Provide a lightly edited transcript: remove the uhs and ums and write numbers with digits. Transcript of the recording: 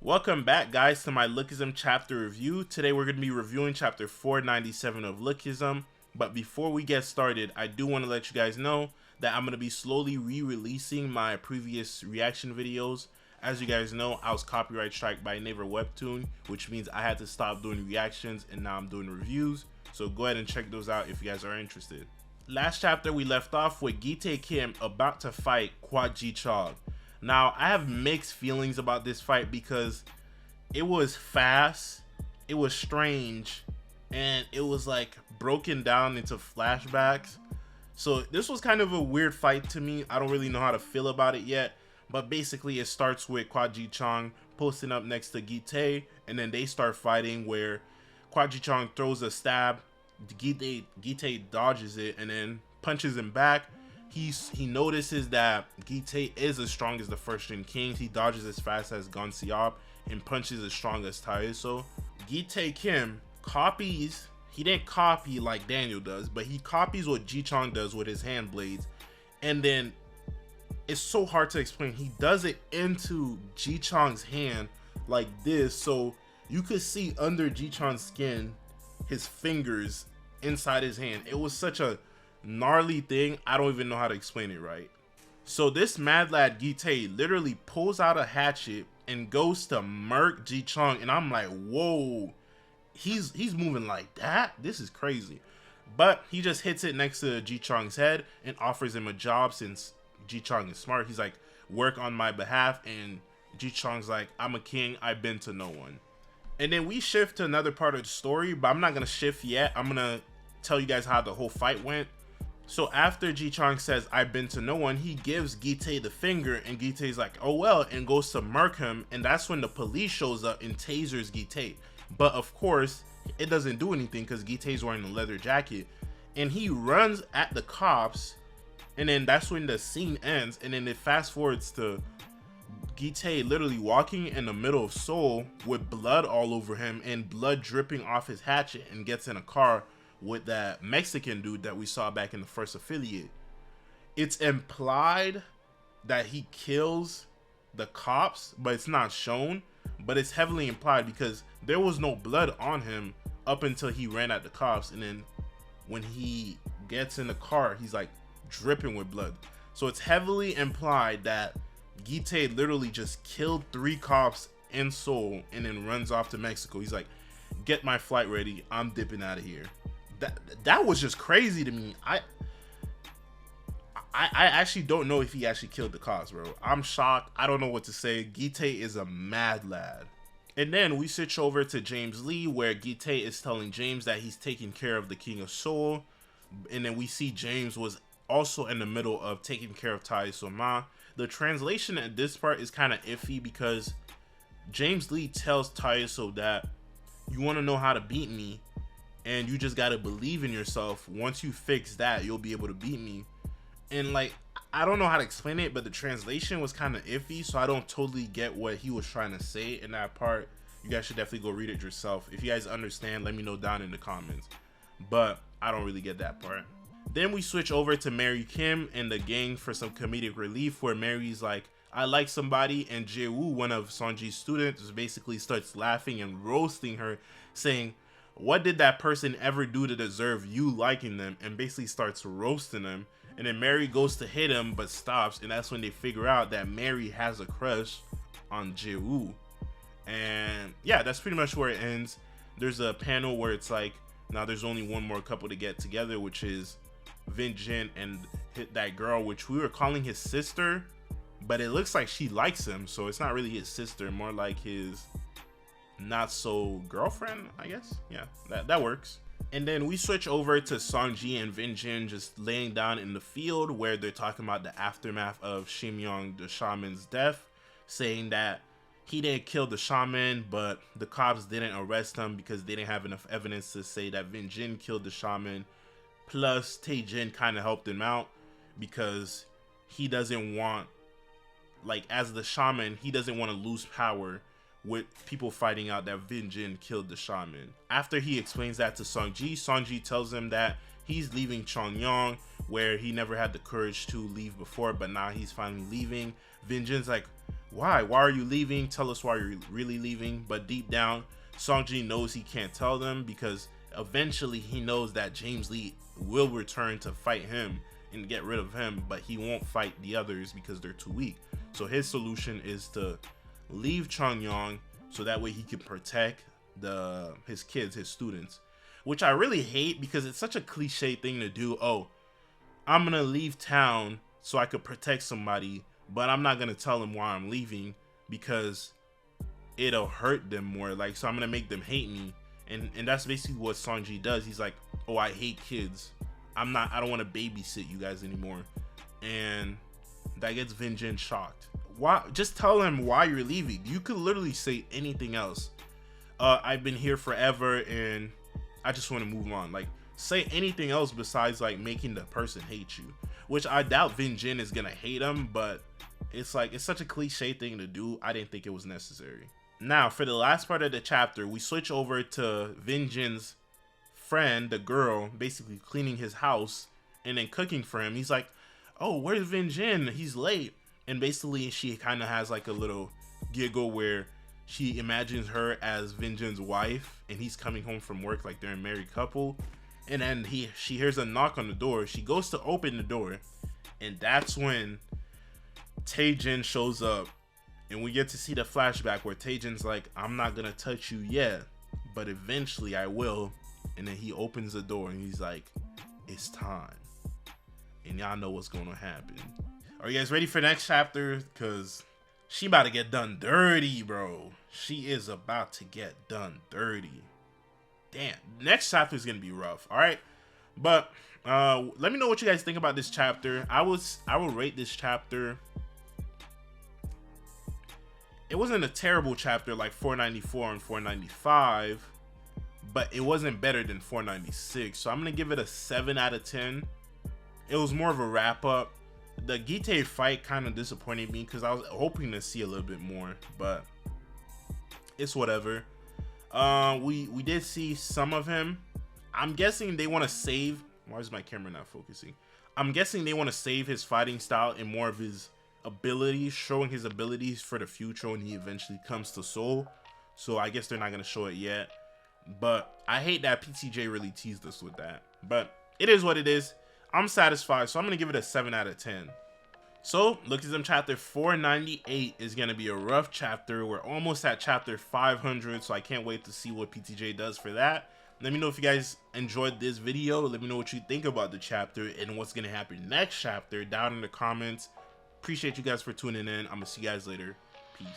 Welcome back, guys, to my Lookism chapter review. Today we're going to be reviewing chapter 497 of Lookism. But before we get started, I do want to let you guys know that I'm going to be slowly re-releasing my previous reaction videos. As you guys know, I was copyright striked by Naver Webtoon, which means I had to stop doing reactions and now I'm doing reviews. So go ahead and check those out if you guys are interested. Last chapter we left off with Gi-tae Kim about to fight Kwak Ji-chang. Now, I have mixed feelings about this fight because it was fast, it was strange, and it was like broken down into flashbacks. So this was kind of a weird fight to me. I don't really know how to feel about it yet, but basically it starts with Kwak Ji-chang posting up next to Gi-tae, and then they start fighting where Kwak Ji-chang throws a stab, Gi-tae dodges it and then punches him back. He notices that Gi-tae is as strong as the first string kings. He dodges as fast as Gon Seop and punches as strong as Taeso. Gi-tae Kim copies, he didn't copy like Daniel does, but he copies what Ji-chang does with his hand blades. And then it's so hard to explain. He does it into Ji-chang's hand like this, so you could see under Ji-chang's skin his fingers inside his hand. It was such a gnarly thing. I don't even know how to explain it right. So this mad lad Gi-tae literally pulls out a hatchet and goes to murk Ji-chang, and I'm like, whoa, he's moving like that? This is crazy. But he just hits it next to Ji-chang's head and offers him a job since Ji-chang is smart. He's like, work on my behalf, and Ji-chang's like, I'm a king, I bend to no one. And then we shift to another part of the story, but I'm not gonna shift yet. I'm gonna tell you guys how the whole fight went. So after Ji-chang says, I've been to no one, he gives Gi-tae the finger, and Gi-tae's like, oh well, and goes to murk him, and that's when the police shows up and tasers Gi-tae. But of course, it doesn't do anything because Gi-tae's wearing a leather jacket, and he runs at the cops, and then that's when the scene ends, and then it fast forwards to Gi-tae literally walking in the middle of Seoul with blood all over him and blood dripping off his hatchet, and gets in a car with that Mexican dude that we saw back in the first affiliate. It's implied that he kills the cops, but it's not shown, but it's heavily implied because there was no blood on him up until he ran at the cops, and then when he gets in the car, he's like dripping with blood. So it's heavily implied that Gi-tae literally just killed 3 cops in Seoul and then runs off to Mexico. He's like, get my flight ready, I'm dipping out of here. That was just crazy to me. I actually don't know if he actually killed the cops, bro. I'm shocked. I don't know what to say. Gi-tae is a mad lad. And then we switch over to James Lee, where Gi-tae is telling James that he's taking care of the king of Seoul. And then we see James was also in the middle of taking care of Taeso Ma. The translation at this part is kind of iffy because James Lee tells Taeso that you want to know how to beat me, and you just gotta believe in yourself. Once you fix that, you'll be able to beat me. And like, I don't know how to explain it, but the translation was kind of iffy, so I don't totally get what he was trying to say in that part. You guys should definitely go read it yourself. If you guys understand, let me know down in the comments, but I don't really get that part. Then we switch over to Mary Kim and the gang for some comedic relief, where Mary's like, I like somebody, and Jae-woo, one of Sanji's students, basically starts laughing and roasting her, saying, what did that person ever do to deserve you liking them? And basically starts roasting them. And then Mary goes to hit him but stops, and that's when they figure out that Mary has a crush on Jae-woo. And yeah, that's pretty much where it ends. There's a panel where it's like, now there's only one more couple to get together, which is Vin Jin and that girl, which we were calling his sister, but it looks like she likes him, so it's not really his sister, more like his not so girlfriend, I guess. Yeah, that works. And then we switch over to Sanji and Vin Jin just laying down in the field, where they're talking about the aftermath of Shimyong the shaman's death, saying that he didn't kill the shaman, but the cops didn't arrest him because they didn't have enough evidence to say that Vin Jin killed the shaman. Plus Tae-jin kind of helped him out because he doesn't want, like, as the shaman, he doesn't want to lose power with people finding out that Vin Jin killed the shaman. After he explains that to Sanji, Sanji tells him that he's leaving Chongyong, where he never had the courage to leave before, but now he's finally leaving. Vin Jin's like, why are you leaving? Tell us why you're really leaving. But deep down, Sanji knows he can't tell them, because eventually he knows that James Lee will return to fight him and get rid of him, but he won't fight the others because they're too weak. So his solution is to leave Chongyong so that way he can protect his kids, his students, which I really hate because it's such a cliche thing to do. Oh, I'm gonna leave town so I could protect somebody, but I'm not gonna tell them why I'm leaving because it'll hurt them more. Like, so I'm gonna make them hate me. And that's basically what Sanji does. He's like, oh, I hate kids. I don't want to babysit you guys anymore. And that gets Vin Jin shocked. Why? Just tell him why you're leaving. You could literally say anything else. I've been here forever and I just want to move on. Like, say anything else besides like making the person hate you, which I doubt Vin Jin is gonna hate him, but it's like, it's such a cliche thing to do. I didn't think it was necessary. Now, for the last part of the chapter, we switch over to Vin Jin's friend, the girl, basically cleaning his house and then cooking for him. He's like, oh, where's Vin Jin? He's late. And basically, she kind of has like a little giggle where she imagines her as Vin Jin's wife and he's coming home from work like they're a married couple. And then she hears a knock on the door. She goes to open the door, and that's when Tae-jin shows up. And we get to see the flashback where Tae-jin's like, I'm not gonna touch you yet, but eventually I will. And then he opens the door and he's like, it's time. And y'all know what's gonna happen. Are you guys ready for the next chapter? Cause she about to get done dirty, bro. She is about to get done dirty. Damn, next chapter is gonna be rough. All right, but let me know what you guys think about this chapter. I will rate this chapter. It wasn't a terrible chapter like 494 and 495, but it wasn't better than 496. So I'm gonna give it a 7 out of 10. It was more of a wrap up. The Gite fight kind of disappointed me because I was hoping to see a little bit more, but it's whatever. We did see some of him. I'm guessing they want to save. Why is my camera not focusing? I'm guessing they want to save his fighting style and more of his abilities, showing his abilities for the future when he eventually comes to SEOUL. So I guess they're not gonna show it yet. But I hate that PTJ really teased us with that. But it is what it is. I'm satisfied, so I'm gonna give it a 7 out of 10. So LOOKISM chapter 498 is gonna be a rough chapter. We're almost at chapter 500, so I can't wait to see what PTJ does for that. Let me know if you guys enjoyed this video. Let me know what you think about the chapter and what's gonna happen next chapter down in the comments. Appreciate you guys for tuning in. I'm gonna see you guys later. Peace.